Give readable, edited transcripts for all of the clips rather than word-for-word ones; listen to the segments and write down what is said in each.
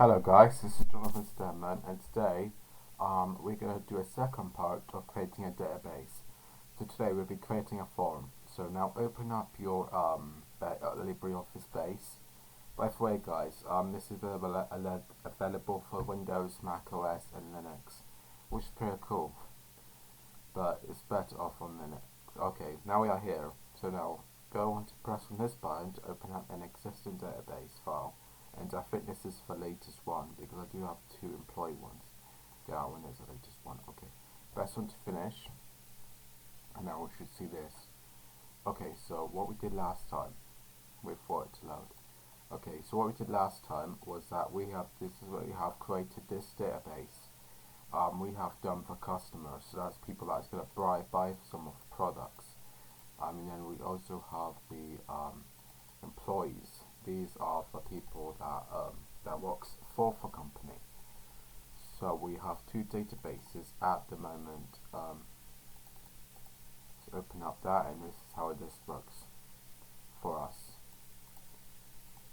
Hello guys, this is Jonathan Stemman, and today we're going to do a second part of creating a database. So today we'll be creating a form. So now open up your Libre Office base. By the way guys, this is available for Windows, Mac OS and Linux, which is pretty cool, but it's better off on Linux. Okay, now we are here. So now go on to press on this button to open up an existing database file. And I think this is the latest one because I do have two employee ones. Yeah, one is the latest one. Okay, press on to finish, and now we should see this. Okay, so what we did last time, wait for it to load. Okay, so what we did last time was that this is what we have created this database. We have done for customers, so that's people that's going to buy some of the products. And then we also have the employees. These are for people that works for the company. So we have two databases at the moment. Let's open up that, and this is how this works for us.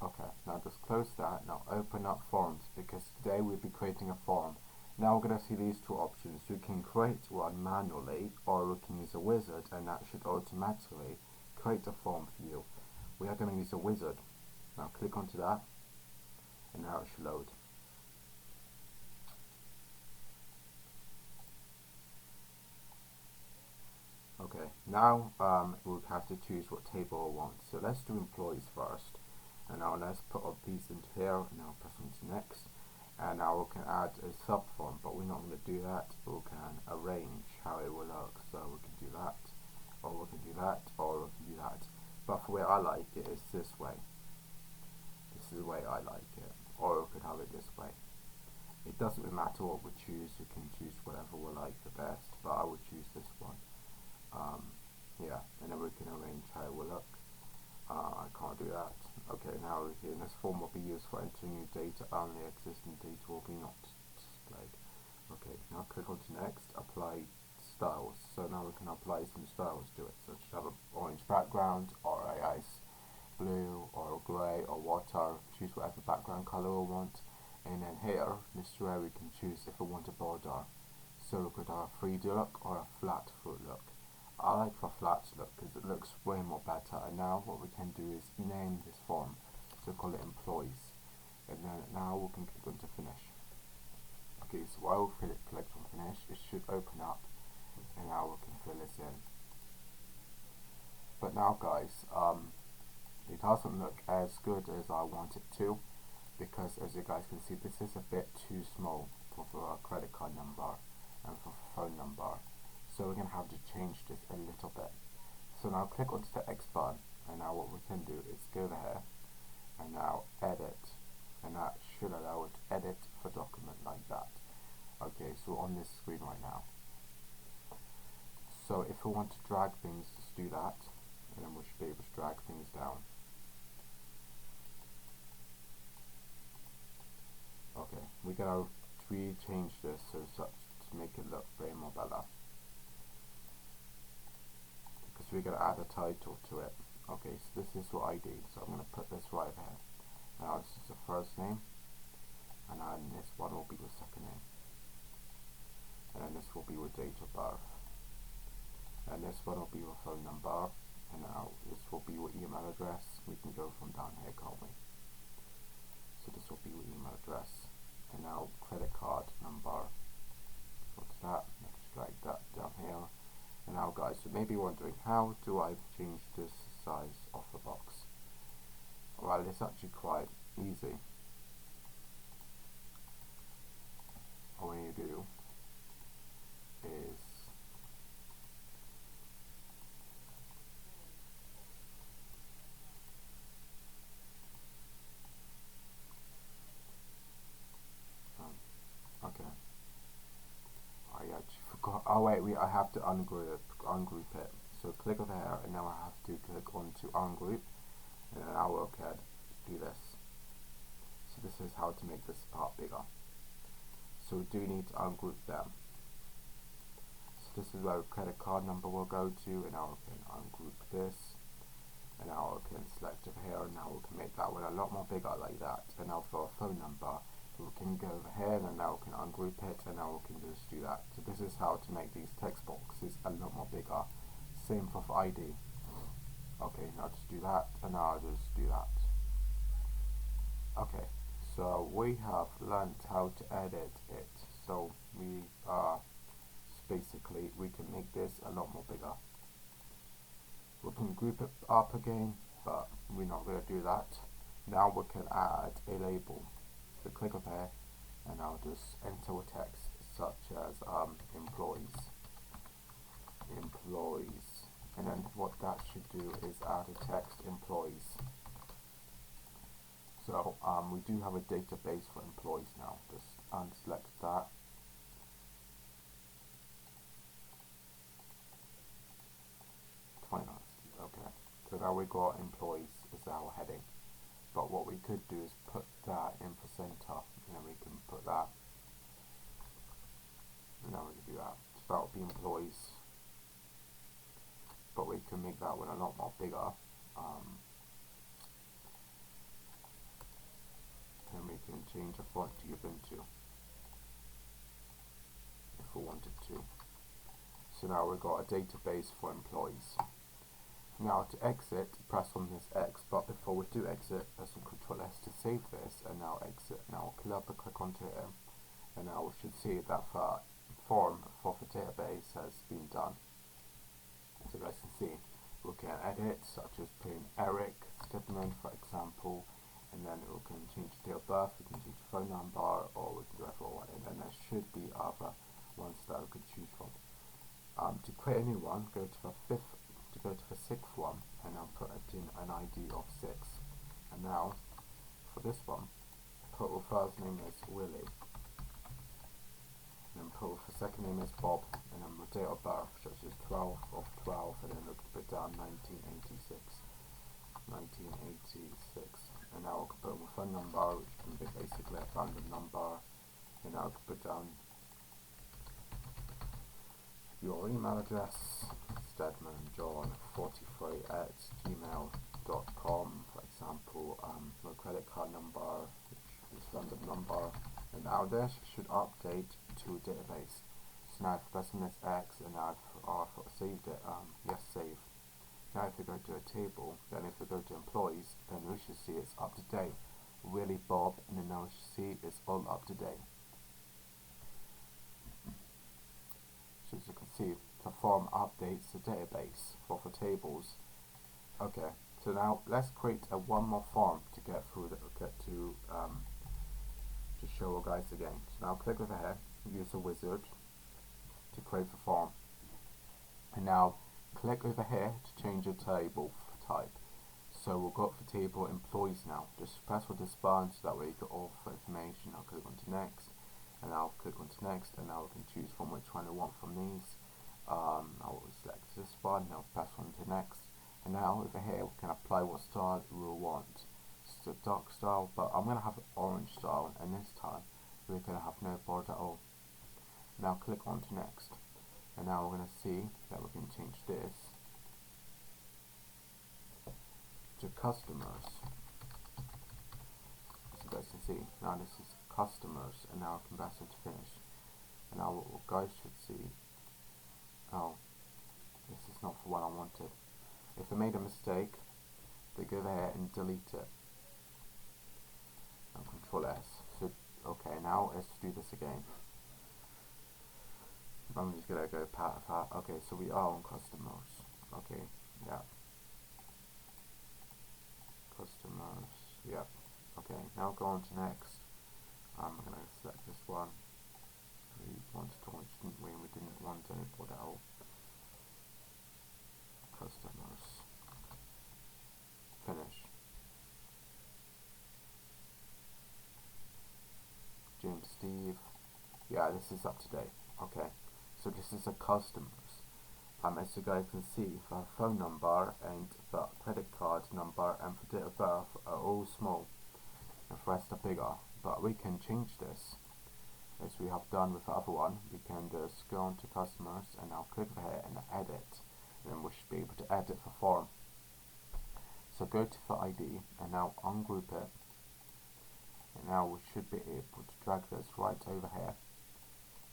Okay, now just close that. Now open up forms, because today we'll be creating a form. Now we're going to see these two options. We can create one manually, or we can use a wizard, and that should automatically create a form for you. We are going to use a wizard. Now click onto that, and now it should load. Okay, now we'll have to choose what table we want. So let's do employees first, and now let's put a piece into here, and now press on to next, and now we can add a subform, but we're not going to do that. We can arrange how it will look, so we can do that, or we can do that, or we can do that. But the way I like it is this way. This is the way I like it, or we could have it this way. It doesn't really matter what we choose. We can choose whatever we like the best, but I would choose this one. Yeah, and then we can arrange how it will look. I can't do that. Okay, now here, this form will be used for entering new data. Only existing data will be not displayed. Okay, now click on to next. Apply styles. So now we can apply some styles to it. So it should have an orange background, or a ice blue, or grey, or water. Choose whatever background color we want, and then here, this is where we can choose if we want a border. So we could have a 3D look or a flat through look. I like the flat look because it looks way more better. And now what we can do is name this form. So call it employees, and then now we can click on to finish. Okay, so while we click on finish, it should open up, and now we can fill this in. But now guys, it doesn't look as good as I want it to, because as you guys can see, this is a bit too small for a credit card number and for a phone number. So we're going to have to change this a little bit. So now click onto the X button, and now what we can do is go here and now edit, and that should allow it to edit the document like that. Okay, so on this screen right now. So if we want to drag things, just do that, and then we should be able to drag things down. Okay, we're going to change this so such to make it look way more better, because we're going to add a title to it. Okay, so this is what I do, so I'm going to put this right here. Now this is the first name, and then this one will be the second name, and then this will be your date of birth, and this one will be your phone number, and now this will be your email address. We can go from down here, can't we? So this will be your email address, and now credit card number. Go to that, let's drag that down here. And now guys, you may be wondering, how do I change this size of the box? Well, it's actually quite easy. All you do is okay. I actually forgot. Oh wait, I have to ungroup it. So click over here, and now I have to click on to ungroup, and then I will do this. So this is how to make this part bigger. So we do need to ungroup them. So this is where credit card number will go to, and now we can ungroup this, and now we can select it here, and now we can make that one a lot more bigger like that. And now for a phone number, So we can go over here and now we can ungroup it, and now we can just do that. So this is how to make these text boxes a lot more bigger. Same for ID. Okay, now just do that, and now I'll just do that. Okay, so we have learned how to edit it. So we basically we can make this a lot more bigger. We can group it up again, but we're not going to do that. Now we can add a label. So click up here, and I'll just enter a text such as employees, and then what that should do is add a text employees. So we do have a database for employees now. Just unselect that. Okay, so now we got employees as our heading. But what we could do is put that in for center, and then we can put that, and now we can do that. So that will be employees, but we can make that one a lot more bigger. And we can change the font to Ubuntu if we wanted to. So now we've got a database for employees. Now to exit, press on this X, but before we do exit, press on Ctrl S to save this, and now exit. Now click onto it, and now we should see that the form for the database has been done. So guys can see, we can edit, such as putting Eric Stedman, for example, and then we can change the date of birth, we can change the phone number, or we can do whatever we want, and then there should be other ones that we could choose from. To create a new one, go to the sixth one, and I'll put it in an ID of 6. And now for this one, put the first name as Willie, and then put the second name as Bob, and then the date of birth, such as 12 of 12, and then we can put down 1986, and now we can put my phone number, which can be basically a random number, and now I can put down your email address, stedmanjohn43@gmail.com, for example, my credit card number, which is random number, and now this should update to a database. So now if I press on this X, and now I've saved it, yes, save. Now if we go to a table, then if we go to employees, then we should see it's up to date. Willie, Bob, and then now we should see it's all up to date. So as you can see, the form updates the database for the tables. Okay, so now let's create one more form to get through to show you guys again. So now click over here, use the wizard to create the form, and now click over here to change the table type. So we've got the table employees now. Just press for this button so that way you get all the information. I'll click on to next, and I'll click on to next, and now we can choose from which one we want from these. I'll select this one, now press on to next, and now over here we can apply what style we want. It's a dark style, but I'm going to have an orange style, and this time we're going to have no border at all. Now click on to next, and now we're going to see that we can change this to customers. So you guys can see, now this is customers, and now I can press on to finish. And now what guys should see, oh, this is not the one I wanted. If I made a mistake, they go there and delete it. And Control S. So okay, now let's do this again. I'm just gonna go part. Okay, so we are on customers. Okay, yeah. Customers, yeah. Okay, now go on to next. I'm gonna select this one. We wanted to launch, didn't we? We didn't want any border at all. Customers. Finish. James Steve. Yeah, this is up to date. Okay, so this is a customers. As you guys can see, the phone number and the credit card number and the date of birth are all small, and the rest are bigger. But we can change this, as we have done with the other one. We can just go on to customers, and I'll click here and edit, and then we should be able to edit the form. So go to the ID, and now ungroup it, and now we should be able to drag this right over here,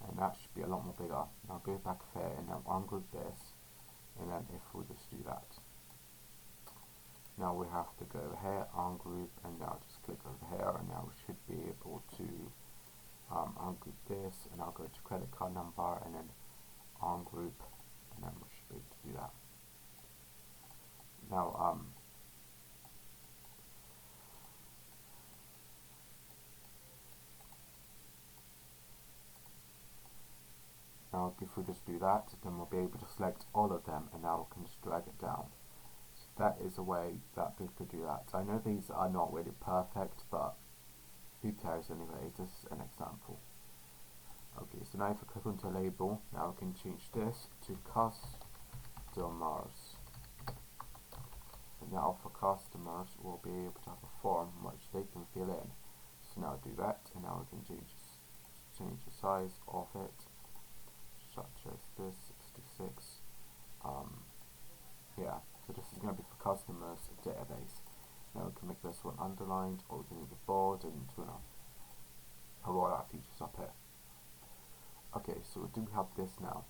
and that should be a lot more bigger. Now go back here and now ungroup this, and then if we just do that, now we have to go over here, ungroup, and now just click over here, and now we should be able to ungroup this, and I'll go to credit card number, and then ungroup, and then we should be able to do that. Now now if we just do that, then we'll be able to select all of them, and now we can just drag it down. So that is a way that we could do that. I know these are not really perfect, but who cares anyway, just an example. Okay, so now if I click onto a label, now we can change this to customers. And now for customers, we'll be able to have a form which they can fill in. So now do that, and now we can change the size of it, such as this, 66. Yeah, so this is going to be for customers database. Now we can make this one underlined, or we can leave it bold and have all our features up here. Okay, so we do have this now.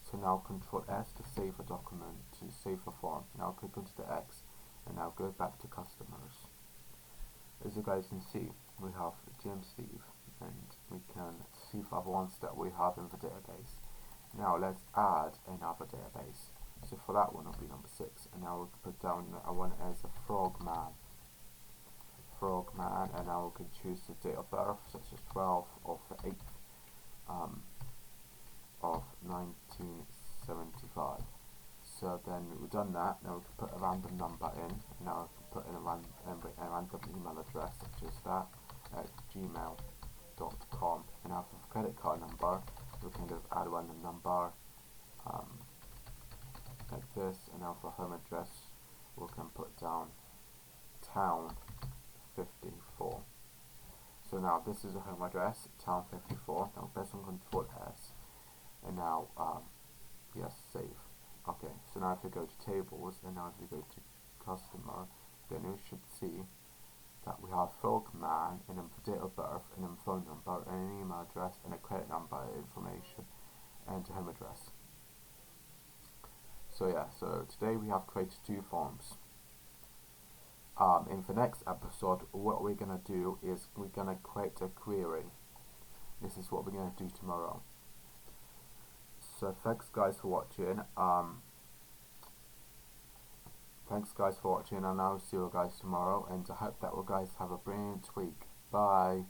So now Control S to save a document, to save a form. Now click onto the X, and now go back to customers. As you guys can see, we have Jim Steve, and we can see the other ones that we have in the database. Now let's add another database. So for that one, it'll be number 6, and now we'll put down I want it as a Frogman, and now we can choose the date of birth, such as 12th of the 8th of 1975. So then we've done that. Now we can put a random number in, and now we can put in a random email address, such as that at gmail.com. And now for the credit card number, we can just add a random number like this, and now for home address, we can put down town 54. So now this is a home address, town 54. Now press on Control S, and now yes, save. Okay, so now if we go to tables, and now if we go to customer, then we should see that we have Frogman, and then date of birth, and then phone number, and an email address, and a credit number information, and a home address. So yeah, so today we have created 2 forms. In the next episode, what we're going to do is we're going to create a query. This is what we're going to do tomorrow. So thanks guys for watching. And I'll see you guys tomorrow, and I hope that you guys have a brilliant week. Bye.